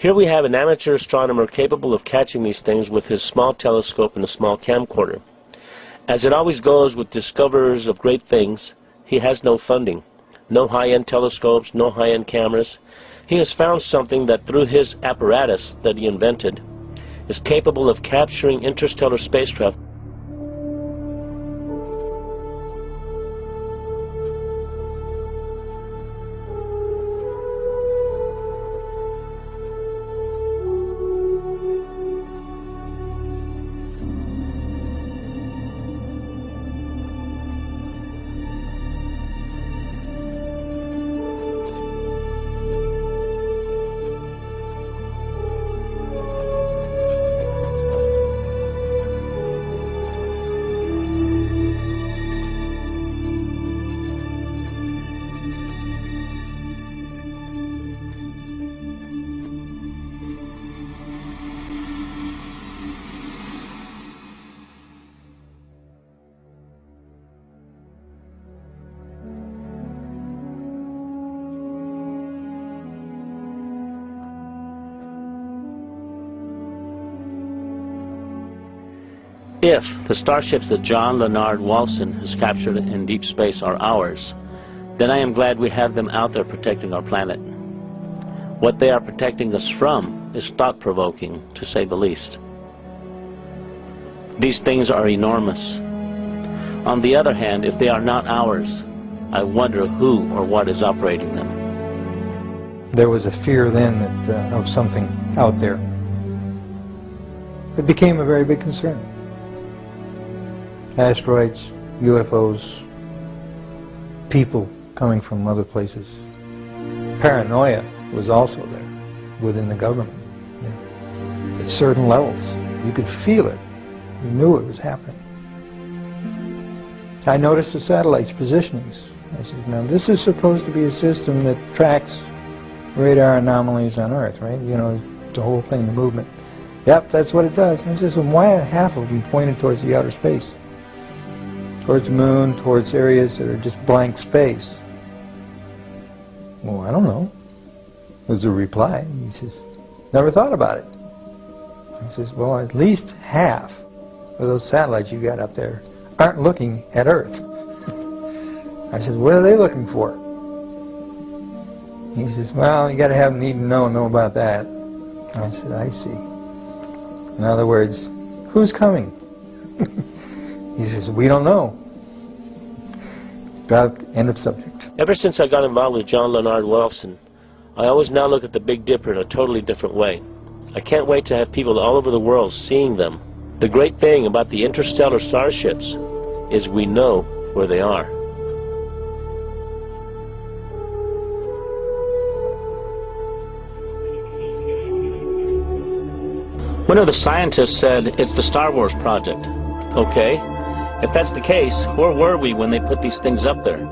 Here we have an amateur astronomer capable of catching these things with his small telescope and a small camcorder. As it always goes with discoverers of great things, he has no funding, no high-end telescopes, no high-end cameras. He has found something that through his apparatus that he invented is capable of capturing interstellar spacecraft. If the starships that John Leonard Walson has captured in deep space are ours, then I am glad we have them out there protecting our planet. What they are protecting us from is thought-provoking, to say the least. These things are enormous. On the other hand, if they are not ours, I wonder who or what is operating them. There was a fear then that, of something out there. It became a very big concern. Asteroids, UFOs, people coming from other places. Paranoia was also there within the government. You know, at certain levels, you could feel it. You knew it was happening. I noticed the satellites' positionings. I said, now this is supposed to be a system that tracks radar anomalies on Earth, right? You know, the whole thing, the movement. Yep, that's what it does. And I said, well, why are half of them pointed towards the outer space? Towards the moon, towards areas that are just blank space. Well, I don't know, was the reply. He says, never thought about it. He says, well, at least half of those satellites you got up there aren't looking at Earth. I said, what are they looking for? He says, well, you got to have need to know about that. I said, I see. In other words, who's coming? He says, we don't know. Dropped, end of subject. Ever since I got involved with John Leonard Walson, I always now look at the Big Dipper in a totally different way. I can't wait to have people all over the world seeing them. The great thing about the interstellar starships is we know where they are. One of the scientists said it's the Star Wars project. Okay, if that's the case, where were we when they put these things up there?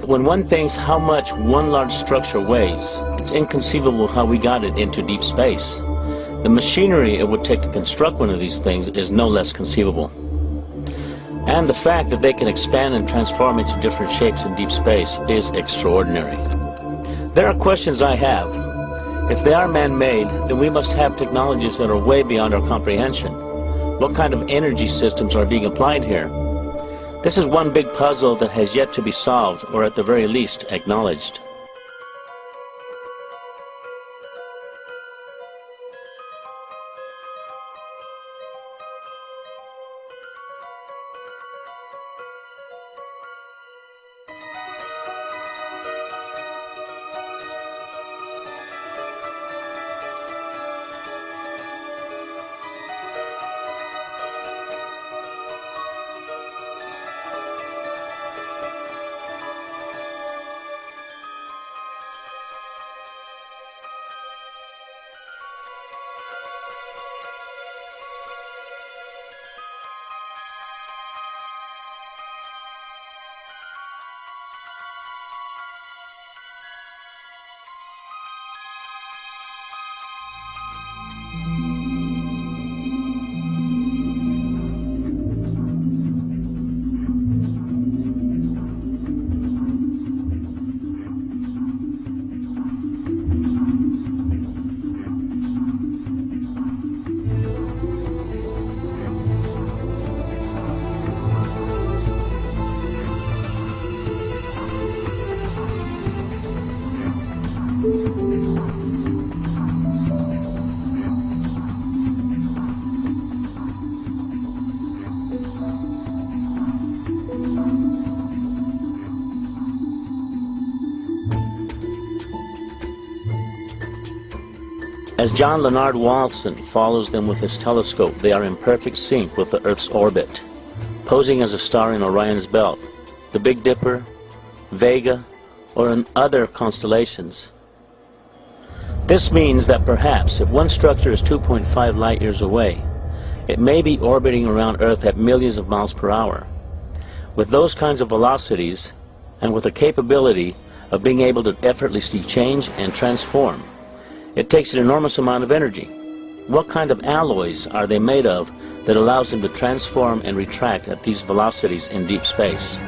When one thinks how much one large structure weighs, it's inconceivable how we got it into deep space. The machinery it would take to construct one of these things is no less conceivable. And the fact that they can expand and transform into different shapes in deep space is extraordinary. There are questions I have. If they are man-made, then we must have technologies that are way beyond our comprehension. What kind of energy systems are being applied here? This is one big puzzle that has yet to be solved, or at the very least, acknowledged. As John Leonard Walton follows them with his telescope, they are in perfect sync with the Earth's orbit, posing as a star in Orion's belt, the Big Dipper, Vega, or in other constellations. This means that perhaps if one structure is 2.5 light years away, it may be orbiting around Earth at millions of miles per hour. With those kinds of velocities, and with the capability of being able to effortlessly change and transform, it takes an enormous amount of energy. What kind of alloys are they made of that allows them to transform and retract at these velocities in deep space?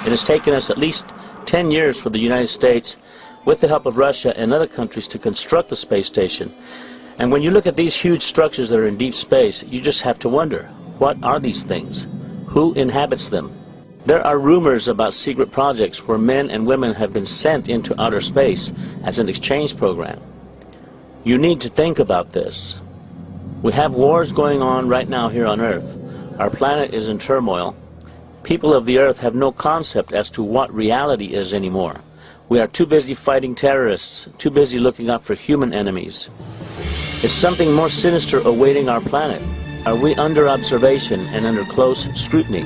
It has taken us at least 10 years for the United States, with the help of Russia and other countries, to construct the space station. And when you look at these huge structures that are in deep space, you just have to wonder, what are these things? Who inhabits them? There are rumors about secret projects where men and women have been sent into outer space as an exchange program. You need to think about this. We have wars going on right now here on Earth. Our planet is in turmoil. People of the Earth have no concept as to what reality is anymore. We are too busy fighting terrorists, too busy looking out for human enemies. Is something more sinister awaiting our planet? Are we under observation and under close scrutiny?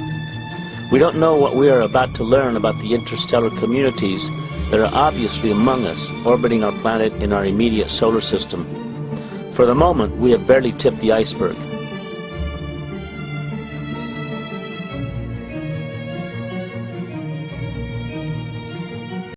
We don't know what we are about to learn about the interstellar communities that are obviously among us, orbiting our planet in our immediate solar system. For the moment, we have barely tipped the iceberg.